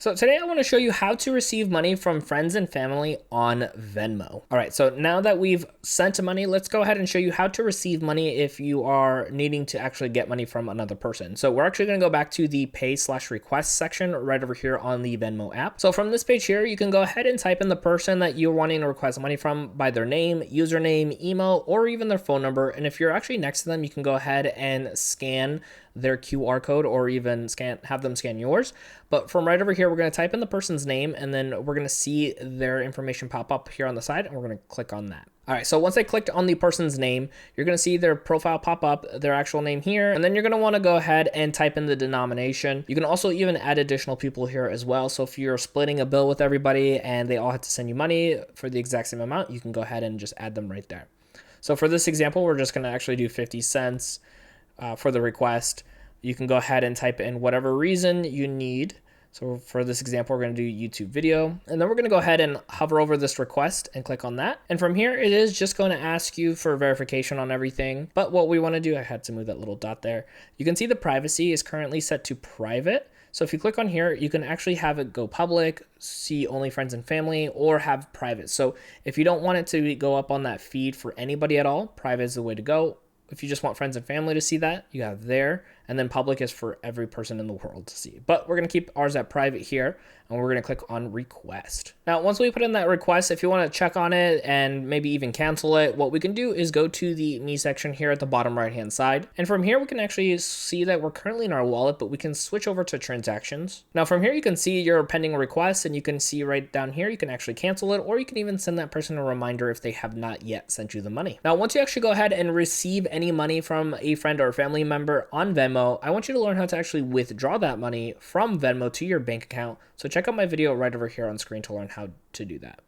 So today I want to show you how to receive money from friends and family on Venmo. All right, so now that we've sent money, let's go ahead and show you how to receive money if you are needing to actually get money from another person. So we're actually going to go back to the pay/request section right over here on the Venmo app. So from this page here, you can go ahead and type in the person that you're wanting to request money from by their name, username, email, or even their phone number. And if you're actually next to them, you can go ahead and scan their QR code or even have them scan yours. But from right over here, we're going to type in the person's name and then we're going to see their information pop up here on the side and we're going to click on that. All right, so once I clicked on the person's name, you're going to see their profile pop up, their actual name here, and then you're going to want to go ahead and type in the denomination. You can also even add additional people here as well. So if you're splitting a bill with everybody and they all have to send you money for the exact same amount, you can go ahead and just add them right there. So for this example, we're just going to actually do 50 cents for the request. You can go ahead and type in whatever reason you need. So for this example, we're going to do YouTube video, and then we're going to go ahead and hover over this request and click on that. And from here, it is just going to ask you for verification on everything. But what we want to do, I had to move that little dot there. You can see the privacy is currently set to private. So if you click on here, you can actually have it go public, see only friends and family, or have private. So if you don't want it to go up on that feed for anybody at all, private is the way to go. If you just want friends and family to see that, you have there. And then public is for every person in the world to see. But we're going to keep ours at private here. And we're going to click on request. Now, once we put in that request, if you want to check on it and maybe even cancel it, what we can do is go to the me section here at the bottom right hand side. And from here, we can actually see that we're currently in our wallet, but we can switch over to transactions. Now from here, you can see your pending request and you can see right down here, you can actually cancel it, or you can even send that person a reminder if they have not yet sent you the money. Now, once you actually go ahead and receive any money from a friend or family member on Venmo, I want you to learn how to actually withdraw that money from Venmo to your bank account. So check out my video right over here on screen to learn how to do that.